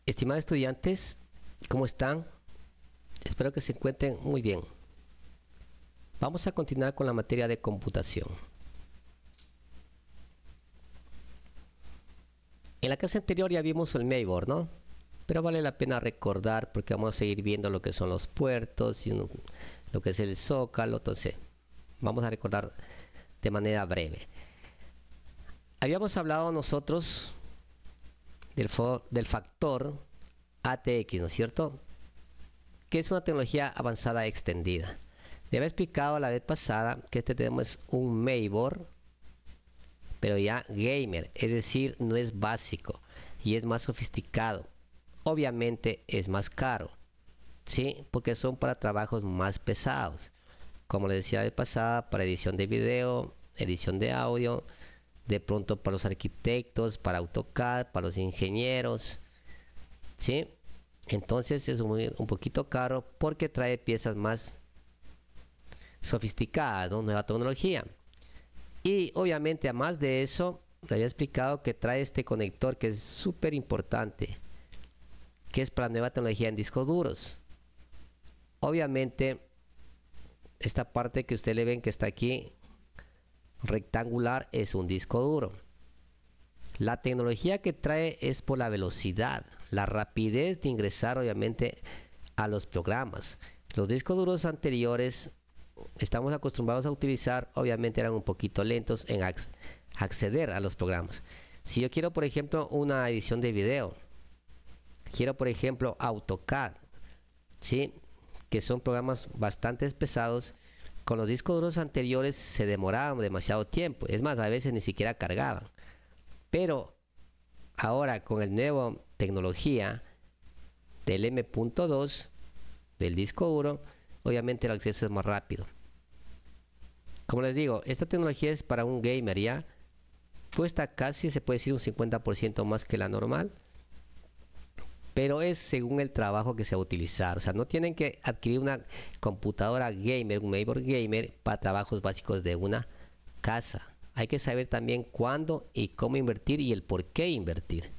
Estimados estudiantes, ¿cómo están? Espero que se encuentren muy bien. Vamos a continuar con la materia de computación. En la clase anterior ya vimos el mainboard, ¿no? Pero vale la pena recordar porque vamos a seguir viendo lo que son los puertos y lo que es el zócalo. Entonces, vamos a recordar de manera breve. Habíamos hablado nosotros del factor ATX, ¿no es cierto? Que es una tecnología avanzada extendida. Le había explicado la vez pasada que tenemos un mainboard, pero ya gamer, es decir, no es básico y es más sofisticado. Obviamente es más caro, ¿sí? Porque son para trabajos más pesados. Como les decía la vez pasada, para edición de video, edición de audio, de pronto para los arquitectos, para AutoCAD, para los ingenieros, ¿sí? Entonces es un poquito caro porque trae piezas más sofisticadas, ¿no? Nueva tecnología. Y obviamente, además de eso, le había explicado que trae este conector que es súper importante, que es para nueva tecnología en discos duros. Obviamente, esta parte que usted le ven que está aquí, rectangular, es un disco duro. La tecnología que trae es por la velocidad, la rapidez de ingresar obviamente a los programas. Los discos duros anteriores estamos acostumbrados a utilizar, obviamente eran un poquito lentos en acceder a los programas. Si yo quiero, por ejemplo, una edición de video, quiero, por ejemplo, AutoCAD, ¿sí? Que son programas bastante pesados. Con los discos duros anteriores se demoraban demasiado tiempo. Es más, a veces ni siquiera cargaban. Pero ahora con el nuevo tecnología del M.2 del disco duro, obviamente el acceso es más rápido. Como les digo, esta tecnología es para un gamer ya. Cuesta casi, se puede decir, un 50% más que la normal. Pero es según el trabajo que se va a utilizar. O sea, no tienen que adquirir una computadora gamer, un mainboard gamer, para trabajos básicos de una casa. Hay que saber también cuándo y cómo invertir y el por qué invertir.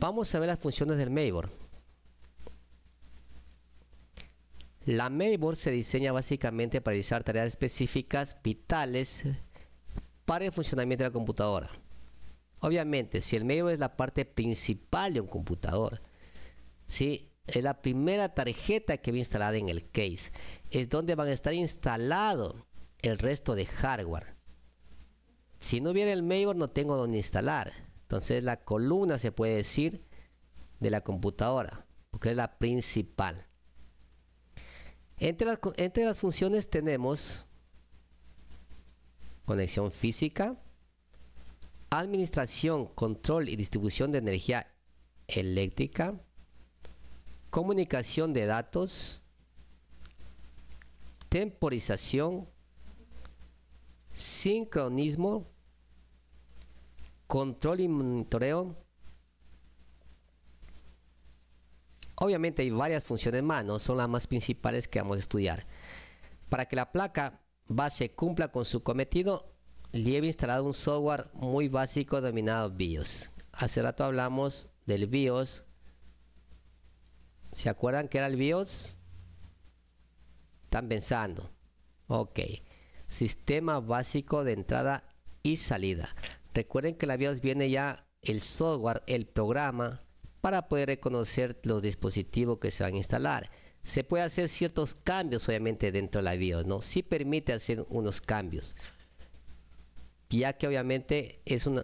Vamos a ver las funciones del mainboard. La mainboard se diseña básicamente para realizar tareas específicas vitales para el funcionamiento de la computadora. Obviamente, si el mainboard es la parte principal de un computador, ¿sí? Es la primera tarjeta que va instalada en el case. Es donde van a estar instalado el resto de hardware. Si no hubiera el mainboard, no tengo donde instalar. Entonces, la columna, se puede decir, de la computadora, porque es la principal. Entre las funciones tenemos conexión física, administración, control y distribución de energía eléctrica, comunicación de datos, temporización, sincronismo, control y monitoreo. Obviamente hay varias funciones más, ¿no? Son las más principales que vamos a estudiar. Para que la placa base cumpla con su cometido, lleva instalado un software muy básico denominado BIOS. Hace rato hablamos del BIOS. ¿Se acuerdan qué era el BIOS? Están pensando. Ok. Sistema básico de entrada y salida. Recuerden que la BIOS viene ya el software, el programa, para poder reconocer los dispositivos que se van a instalar. Se puede hacer ciertos cambios obviamente dentro de la BIOS, ¿no? Sí permite hacer unos cambios, ya que obviamente es un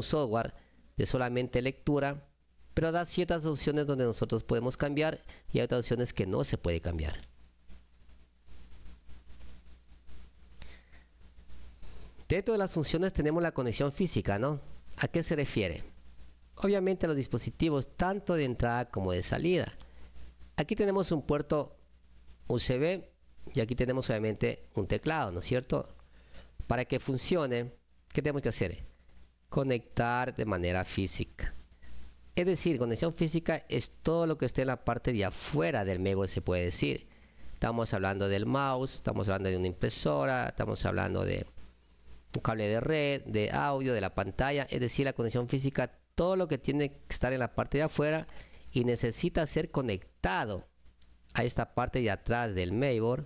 software de solamente lectura, pero da ciertas opciones donde nosotros podemos cambiar y hay otras opciones que no se puede cambiar. Dentro de las funciones tenemos la conexión física, ¿no? ¿A qué se refiere? Obviamente los dispositivos tanto de entrada como de salida. Aquí tenemos un puerto USB y aquí tenemos obviamente un teclado, ¿no es cierto? Para que funcione, ¿qué tenemos que hacer? Conectar de manera física. Es decir, conexión física es todo lo que esté en la parte de afuera del mainboard, se puede decir. Estamos hablando del mouse, estamos hablando de una impresora, estamos hablando de un cable de red, de audio, de la pantalla, es decir, la conexión física, todo lo que tiene que estar en la parte de afuera y necesita ser conectado a esta parte de atrás del mainboard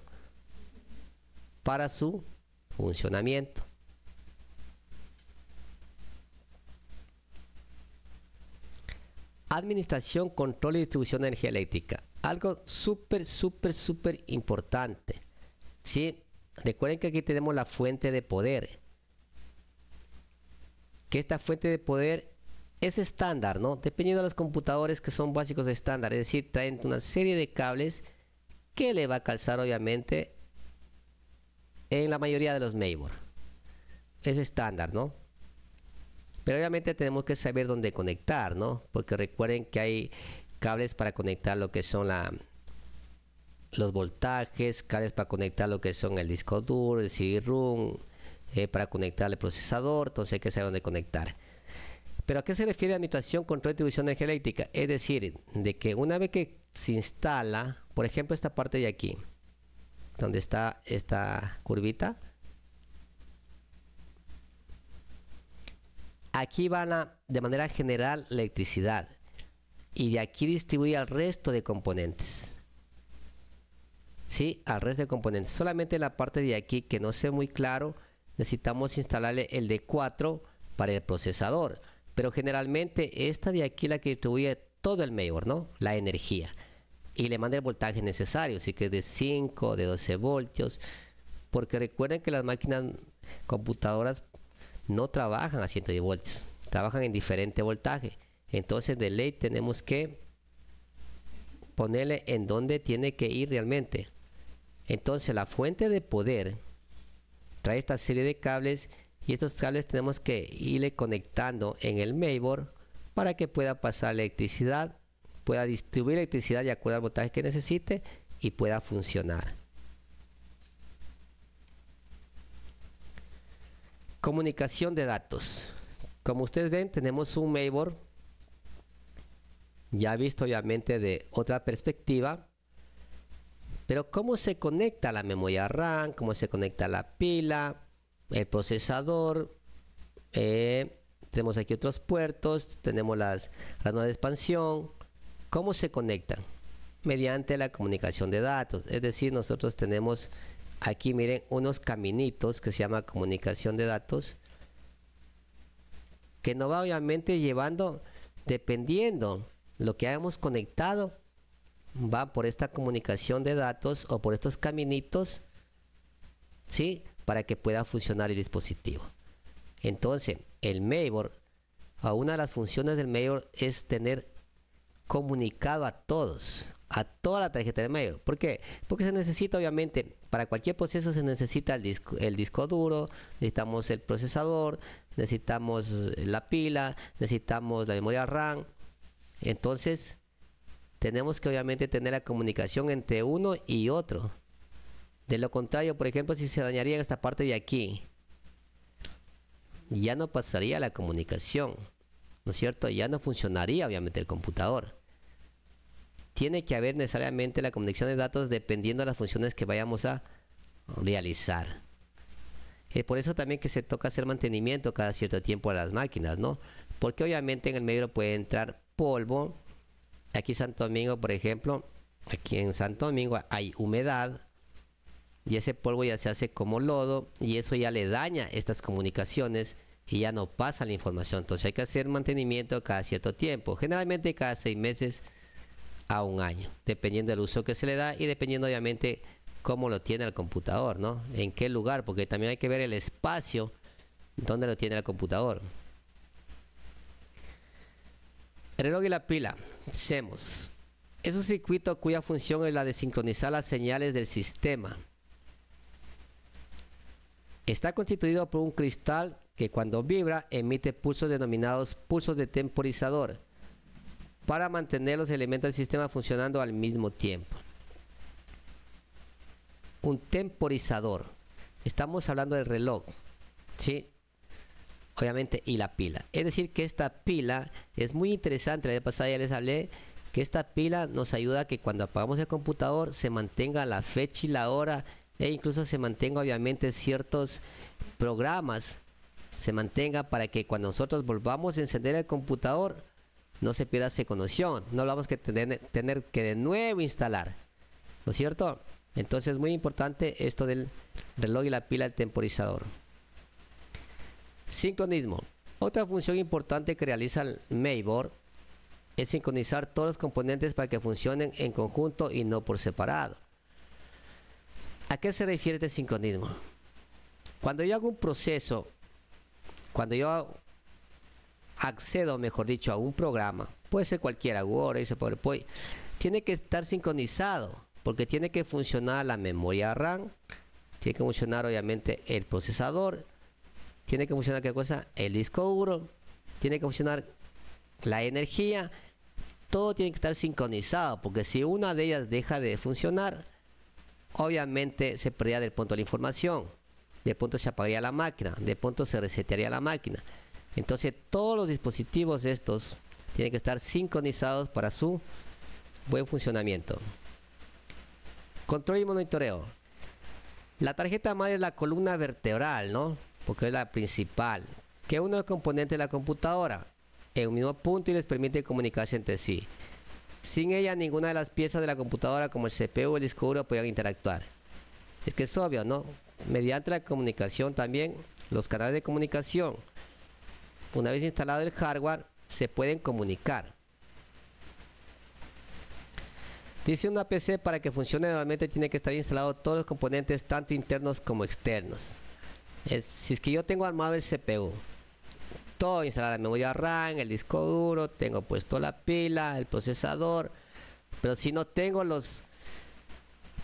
para su funcionamiento. Administración, control y distribución de energía eléctrica. Algo súper importante. ¿Sí? Recuerden que aquí tenemos la fuente de poder. Que esta fuente de poder es estándar, ¿no? Dependiendo de los computadores que son básicos estándar. Es decir, traen una serie de cables que le va a calzar obviamente en la mayoría de los mainboard. Es estándar, ¿no? Pero obviamente tenemos que saber dónde conectar, ¿no? Porque recuerden que hay cables para conectar lo que son los voltajes, cables para conectar lo que son el disco duro, el CD-ROM, para conectar el procesador, entonces hay que saber dónde conectar. Pero ¿a qué se refiere administración, control y distribución de energía eléctrica? Es decir, de que una vez que se instala, por ejemplo, esta parte de aquí, donde está esta curvita, aquí va de manera general la electricidad y de aquí distribuye al resto de componentes. Sí, al resto de componentes. Solamente la parte de aquí que no sé muy claro, necesitamos instalarle el D4 para el procesador. Pero generalmente esta de aquí es la que distribuye todo el mainboard, ¿no? La energía. Y le manda el voltaje necesario, así que es de 5, de 12 voltios. Porque recuerden que las máquinas computadoras no trabajan a 110 voltios, trabajan en diferente voltaje. Entonces de ley tenemos que ponerle en donde tiene que ir realmente. Entonces la fuente de poder trae esta serie de cables y estos cables tenemos que irle conectando en el mainboard para que pueda pasar electricidad, pueda distribuir electricidad de acuerdo al voltaje que necesite y pueda funcionar. Comunicación de datos. Como ustedes ven, tenemos un mainboard ya visto obviamente de otra perspectiva. Pero ¿cómo se conecta la memoria RAM? ¿Cómo se conecta la pila? El procesador. Tenemos aquí otros puertos. Tenemos las ranuras de expansión. ¿Cómo se conectan? Mediante la comunicación de datos. Es decir, nosotros tenemos aquí, miren, unos caminitos que se llama comunicación de datos, que nos va obviamente llevando, dependiendo lo que hayamos conectado, va por esta comunicación de datos o por estos caminitos, ¿sí? Para que pueda funcionar el dispositivo. Entonces, el mainboard, una de las funciones del mainboard es tener comunicado a todos, a toda la tarjeta de mainboard. ¿Por qué? Porque se necesita obviamente, para cualquier proceso se necesita el disco duro, necesitamos el procesador, necesitamos la pila, necesitamos la memoria RAM. Entonces tenemos que obviamente tener la comunicación entre uno y otro. De lo contrario, por ejemplo, si se dañaría en esta parte de aquí, ya no pasaría la comunicación, ¿no es cierto? Ya no funcionaría obviamente el computador. Tiene que haber necesariamente la conexión de datos dependiendo de las funciones que vayamos a realizar. Por eso también que se toca hacer mantenimiento cada cierto tiempo a las máquinas, ¿no? Porque obviamente en el medio puede entrar polvo. Aquí en Santo Domingo, por ejemplo, aquí en Santo Domingo hay humedad y ese polvo ya se hace como lodo y eso ya le daña estas comunicaciones y ya no pasa la información. Entonces hay que hacer mantenimiento cada cierto tiempo, generalmente cada 6 meses a 1 año, dependiendo del uso que se le da y dependiendo obviamente cómo lo tiene el computador, ¿no? En qué lugar, porque también hay que ver el espacio donde lo tiene el computador. El reloj y la pila, CMOS. Es un circuito cuya función es la de sincronizar las señales del sistema. Está constituido por un cristal que cuando vibra emite pulsos denominados pulsos de temporizador para mantener los elementos del sistema funcionando al mismo tiempo. Un temporizador. Estamos hablando del reloj, ¿sí? Obviamente, y la pila. Es decir, que esta pila es muy interesante. La vez pasada ya les hablé que esta pila nos ayuda a que cuando apagamos el computador se mantenga la fecha y la hora e incluso se mantenga obviamente ciertos programas se mantenga para que cuando nosotros volvamos a encender el computador no se pierda esa conexión. No hablamos que tener que de nuevo instalar, ¿no es cierto? Entonces es muy importante esto del reloj y la pila del temporizador. Sincronismo. Otra función importante que realiza el mainboard es sincronizar todos los componentes para que funcionen en conjunto y no por separado. ¿A qué se refiere este sincronismo? Cuando yo hago un proceso, cuando yo accedo, mejor dicho, a un programa, puede ser cualquiera, Word, Excel, PowerPoint, tiene que estar sincronizado, porque tiene que funcionar la memoria RAM, tiene que funcionar obviamente el procesador, tiene que funcionar ¿qué cosa? El disco duro, tiene que funcionar la energía, todo tiene que estar sincronizado, porque si una de ellas deja de funcionar, obviamente se perdía del punto de la información, de punto se apagaría la máquina, de punto se resetearía la máquina. Entonces todos los dispositivos de estos tienen que estar sincronizados para su buen funcionamiento. Control y monitoreo. La tarjeta madre es la columna vertebral, ¿no? Porque es la principal, que une los componentes de la computadora en un mismo punto y les permite comunicarse entre sí. Sin ella, ninguna de las piezas de la computadora, como el CPU o el disco duro, podían interactuar. Es que es obvio, ¿no? Mediante la comunicación también, los canales de comunicación, una vez instalado el hardware, se pueden comunicar. Dice una PC para que funcione normalmente tiene que estar instalado todos los componentes, tanto internos como externos. Si es que yo tengo armado el CPU, todo instalado, la memoria RAM, el disco duro, tengo puesto la pila, el procesador, pero si no tengo los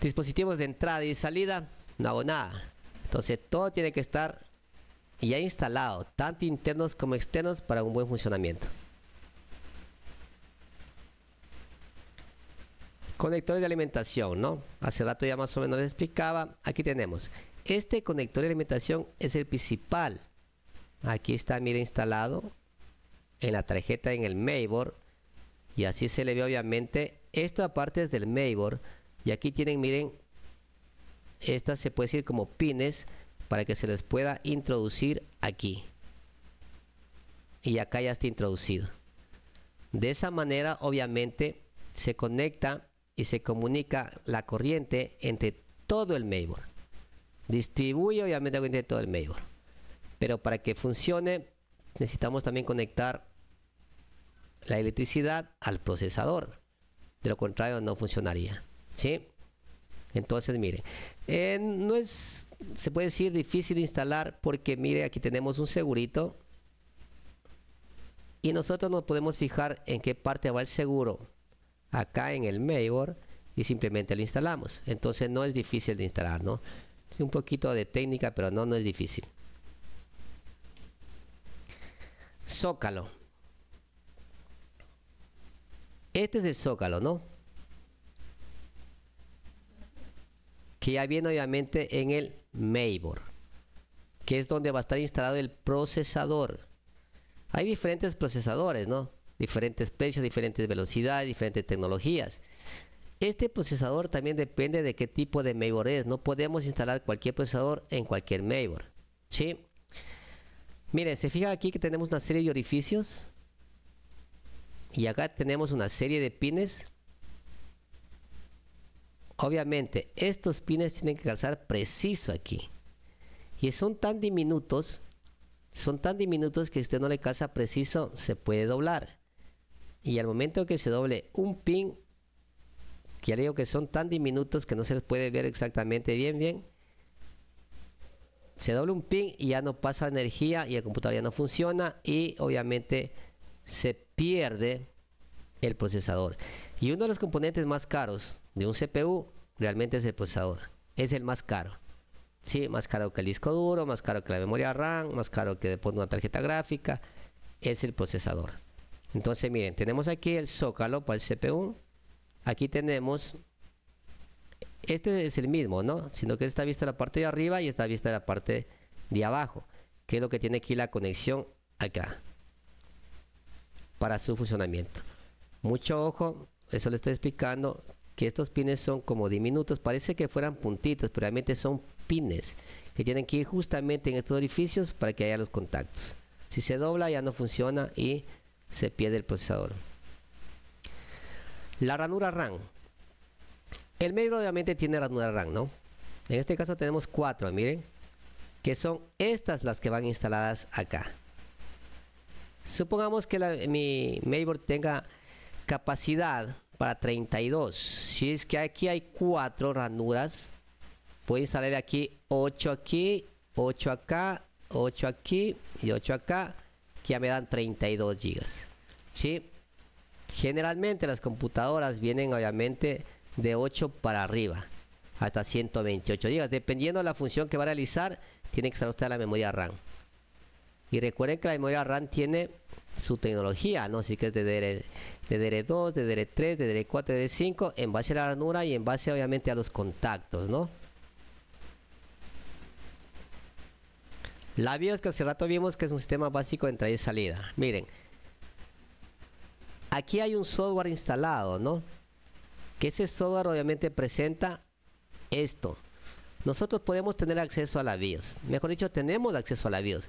dispositivos de entrada y salida, no hago nada. Entonces todo tiene que estar ya instalado, tanto internos como externos, para un buen funcionamiento. Conectores de alimentación, ¿no? Hace rato ya más o menos les explicaba. Aquí tenemos este conector de alimentación, es el principal. Aquí está, mire, instalado en la tarjeta, en el mainboard, y así se le ve obviamente. Esto aparte es del mainboard, y aquí tienen, miren, estas se puede decir como pines para que se les pueda introducir aquí, y acá ya está introducido. De esa manera obviamente se conecta y se comunica la corriente entre todo el mainboard, distribuye obviamente la corriente de todo el mainboard. Pero para que funcione necesitamos también conectar la electricidad al procesador, de lo contrario no funcionaría, ¿sí? Entonces miren, no es, se puede decir, difícil de instalar, porque mire, aquí tenemos un segurito y nosotros nos podemos fijar en qué parte va el seguro acá en el mainboard y simplemente lo instalamos. Entonces no es difícil de instalar, ¿no? Es un poquito de técnica, pero no es difícil. Zócalo. Este es el zócalo, ¿no? Que ya viene obviamente en el mainboard, que es donde va a estar instalado el procesador. Hay diferentes procesadores, ¿no? Diferentes precios, diferentes velocidades, diferentes tecnologías. Este procesador también depende de qué tipo de mainboard es. No podemos instalar cualquier procesador en cualquier mainboard, ¿sí? Miren, se fija aquí que tenemos una serie de orificios y acá tenemos una serie de pines. Obviamente estos pines tienen que calzar preciso aquí, y son tan diminutos que si usted no le calza preciso se puede doblar, y al momento que se doble un pin, que ya digo que son tan diminutos que no se les puede ver exactamente bien, se dobla un pin y ya no pasa energía y el computador ya no funciona, y obviamente se pierde el procesador. Y uno de los componentes más caros de un CPU realmente es el procesador. Es el más caro, sí, más caro que el disco duro, más caro que la memoria RAM, más caro que después una tarjeta gráfica, es el procesador. Entonces miren, tenemos aquí el zócalo para el CPU. Aquí tenemos, este es el mismo, ¿no? Sino que está vista la parte de arriba y está vista la parte de abajo, que es lo que tiene aquí la conexión acá para su funcionamiento. Mucho ojo, eso le estoy explicando. que estos pines son como diminutos, parece que fueran puntitos, pero realmente son pines que tienen que ir justamente en estos orificios para que haya los contactos. Si se dobla ya no funciona y se pierde el procesador. La ranura RAM. El mainboard obviamente tiene ranura RAM, ¿no? En este caso tenemos 4, miren, que son estas las que van instaladas acá. Supongamos que mi mainboard tenga capacidad para 32. Si es que aquí hay 4 ranuras, puedo instalar aquí 8 aquí, 8 acá, 8 aquí y 8 acá, que ya me dan 32 GB. ¿Sí? Generalmente las computadoras vienen obviamente de 8 para arriba, hasta 128 GB. Dependiendo de la función que va a realizar, tiene que estar usted la memoria RAM. Y recuerden que la memoria RAM tiene su tecnología, ¿no? Así que es de DDR2, de DDR3, de DDR4, de DDR5, en base a la ranura y en base obviamente a los contactos, ¿no? La BIOS, que hace rato vimos que es un sistema básico de entrada y salida. Miren, aquí hay un software instalado, ¿no? Que ese software obviamente presenta esto. Nosotros podemos tener acceso a la BIOS. Mejor dicho, tenemos acceso a la BIOS.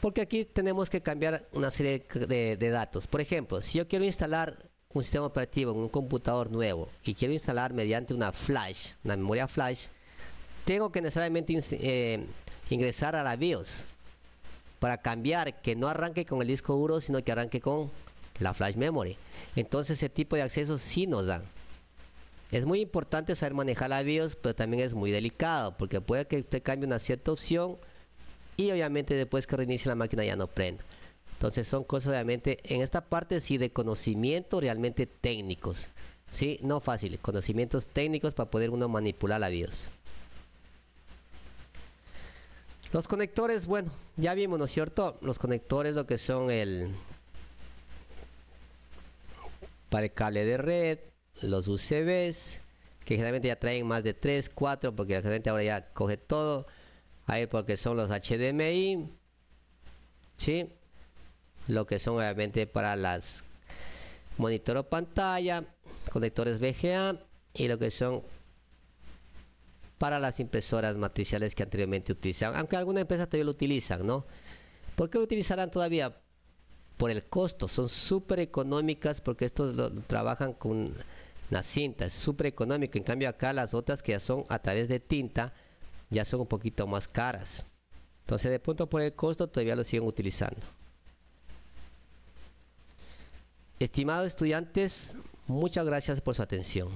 Porque aquí tenemos que cambiar una serie de datos. Por ejemplo, si yo quiero instalar un sistema operativo en un computador nuevo y quiero instalar mediante una flash, una memoria flash, tengo que necesariamente ingresar a la BIOS para cambiar que no arranque con el disco duro, sino que arranque con la flash memory. Entonces ese tipo de accesos sí nos dan. Es muy importante saber manejar la BIOS, pero también es muy delicado, porque puede que usted cambie una cierta opción y obviamente después que reinicie la máquina ya no prenda. Entonces son cosas obviamente en esta parte sí de conocimiento realmente técnicos, sí, no fáciles, conocimientos técnicos para poder uno manipular la BIOS. Los conectores, bueno, ya vimos, ¿no es cierto? Los conectores, lo que son para el cable de red, los UCBs, que generalmente ya traen más de 3, 4, porque la gente ahora ya coge todo. Ahí porque son los HDMI, ¿sí? Lo que son obviamente para las monitor o pantalla, conectores VGA, y lo que son para las impresoras matriciales que anteriormente utilizaban, aunque algunas empresas todavía lo utilizan, ¿no? ¿Por qué lo utilizarán todavía? Por el costo, son súper económicas, porque estos trabajan con la cinta, es súper económico. En cambio acá las otras que ya son a través de tinta, ya son un poquito más caras. Entonces de pronto por el costo todavía lo siguen utilizando. Estimados estudiantes, muchas gracias por su atención.